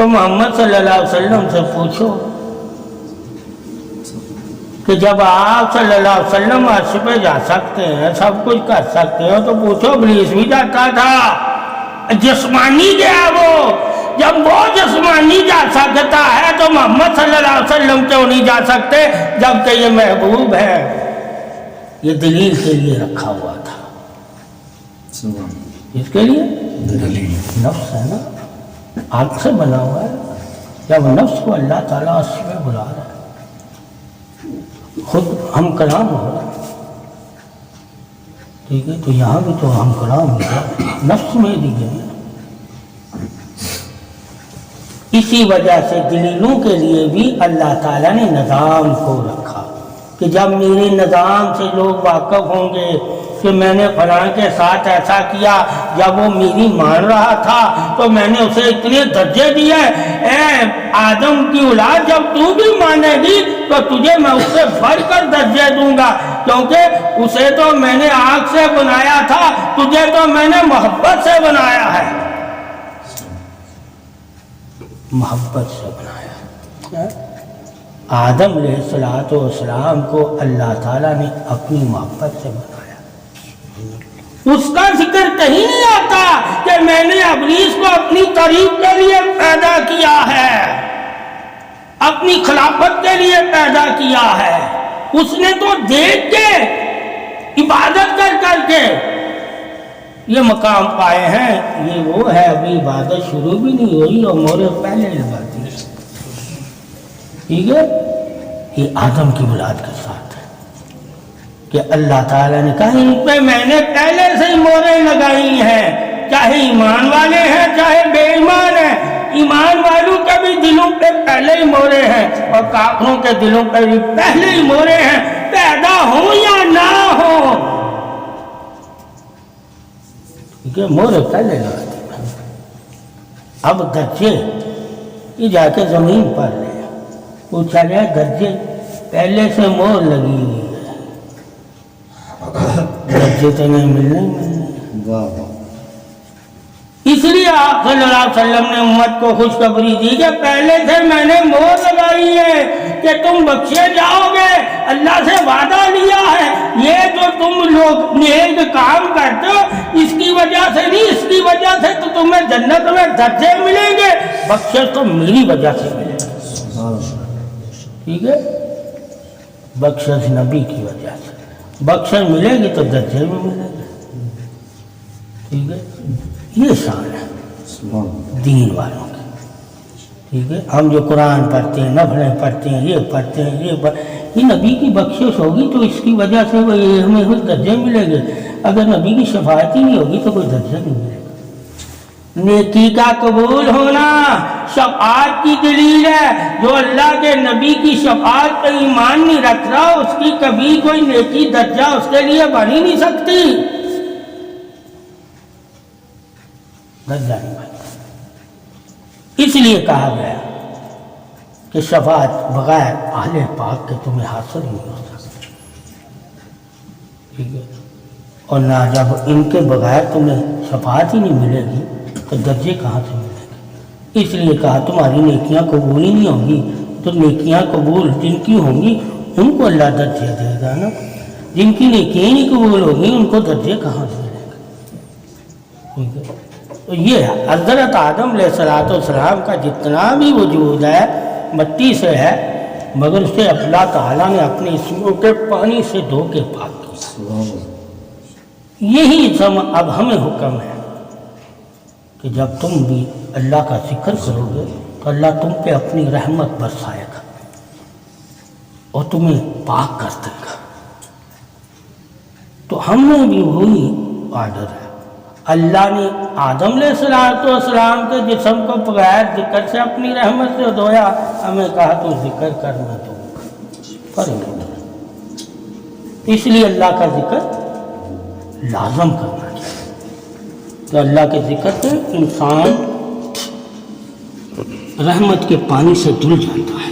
تو محمد صلی اللہ علیہ وسلم سے پوچھو کہ جب آپ صلی اللہ علیہ وسلم عرش پہ جا سکتے ہیں، سب کچھ کر سکتے ہو، تو پوچھو ابلیس بھی جاتا تھا، جسمانی گیا وہ۔ جب وہ جسمانی جا سکتا ہے تو محمد صلی اللہ علیہ وسلم کیوں نہیں جا سکتے، جبکہ یہ محبوب ہے؟ یہ دلیل کے لیے رکھا ہوا تھا۔ اس کے لیے دلیل نفس ہے نا، آگ سے بنا ہوا ہے۔ جب نفس کو اللہ تعالیٰ عرش پہ بلا رہا ہے، خود ہم کلام ہو رہا ہے، ٹھیک ہے، تو یہاں بھی تو ہم کلام ہو رہا ہے، نفس میں بھی گئے۔ اسی وجہ سے دلیلوں کے لیے بھی اللہ تعالیٰ نے نظام کو رکھا کہ جب میرے نظام سے لوگ واقف ہوں گے کہ میں نے فلاں کے ساتھ ایسا کیا، جب وہ میری مان رہا تھا تو میں نے اسے اتنے درجے دیے، اے آدم کی اولاد جب تو بھی مانے گی تو تجھے میں اس سے بڑھ کر درجے دوں گا، کیونکہ اسے تو میں نے آگ سے بنایا تھا، تجھے تو میں نے محبت سے بنایا ہے، محبت سے بنایا۔ آدم علیہ السلام کو اللہ تعالیٰ نے اپنی محبت سے بنایا۔ اس کا ذکر کہیں نہیں آتا کہ میں نے ابلیس کو اپنی تعریف کے لیے پیدا کیا ہے، اپنی خلافت کے لیے پیدا کیا ہے۔ اس نے تو دیکھ کے عبادت کر کے یہ مقام پائے ہیں۔ یہ وہ ہے، ابھی عبادت شروع بھی نہیں ہوئی اور مورے پہلے لگاتی ہے، ٹھیک ہے۔ یہ آدم کی اولاد کے ساتھ ہے کہ اللہ تعالیٰ نے کہا ان پہ میں نے پہلے سے ہی موریں لگائی ہیں، چاہے ایمان والے ہیں چاہے بے ایمان ہیں۔ ایمان والوں کے بھی دلوں پہ پہلے ہی موریں ہیں اور کافروں کے دلوں پہ بھی پہلے ہی موریں ہیں، پیدا ہوں یا نہ ہو، مورے پہلے لگاتے ہیں۔ اب درجے یہ جا کے زمین پر لے پوچھا گیا، درجے پہلے سے مور لگی ہوئی ہے، درجے تو نہیں ملنے۔ اس لیے آپ صلی اللہ علیہ وسلم نے امت کو خوشخبری دی کہ پہلے سے میں نے مور لگائی ہے کہ تم بخشے جاؤ گے، اللہ سے وعدہ لیا ہے۔ یہ جو تم لوگ نیک کام کرتے ہو اس کی وجہ سے نہیں، اس کی وجہ سے تو تمہیں جنت میں درجے ملیں گے، بخشش تو میری وجہ سے ملے گا، ٹھیک ہے۔ بخشش نبی کی وجہ سے، بخشش ملے گی تو درجے بھی ملے گے، ٹھیک ہے۔ یہ شان ہے دین والوں کی، ٹھیک ہے۔ ہم جو قرآن پڑھتے ہیں، نفلیں پڑھتے ہیں، یہ پڑھتے ہیں، یہ نبی کی بخشش ہوگی تو اس کی وجہ سے ہمیں کچھ درجے ملیں گے، اگر نبی کی شفاعت ہی نہیں ہوگی تو کوئی درجہ نہیں ملے گا۔ نیکی کا قبول ہونا شفاعت کی دلیل ہے۔ جو اللہ کے نبی کی شفاعت پہ ایمان نہیں رکھ رہا اس کی کبھی کوئی نیکی درجہ اس کے لیے بن ہی نہیں سکتی، درجہ نہیں بنتا۔ اس لیے کہا گیا کہ شفاعت بغیر اہل پاک کے تمہیں حاصل نہیں ہو سکتی، ٹھیک ہے۔ اور نہ جب ان کے بغیر تمہیں شفاعت ہی نہیں ملے گی تو درجے کہاں سے ملے گی؟ اس لیے کہا تمہاری نیکیاں قبول ہی نہیں ہوں گی تو نیکیاں قبول جن کی ہوں گی ان کو اللہ درجے دے گا نا، جن کی نیکیاں نہیں قبول ہوگی ان کو درجے کہاں سے ملے گا، ٹھیک ہے۔ تو یہ حضرت آدم علیہ السلام کا جتنا بھی وجود ہے مٹی سے ہے، مگر اسے اللہ تعالیٰ نے اپنے اسموں کے پانی سے دھو کے پاک کیا۔ یہی اب ہمیں حکم ہے کہ جب تم بھی اللہ کا ذکر کرو گے تو اللہ تم پہ اپنی رحمت برسائے گا اور تمہیں پاک کر دے گا۔ تو ہم نے بھی وہی آرڈر ہے۔ اللہ نے آدم علیہ السلام کے جسم کو بغیر ذکر سے اپنی رحمت سے دھویا، ہمیں کہا تو ذکر کرنا تو فرق ہے۔ اس لیے اللہ کا ذکر لازم کرنا چاہیے، تو اللہ کے ذکر سے انسان رحمت کے پانی سے دھل جاتا ہے۔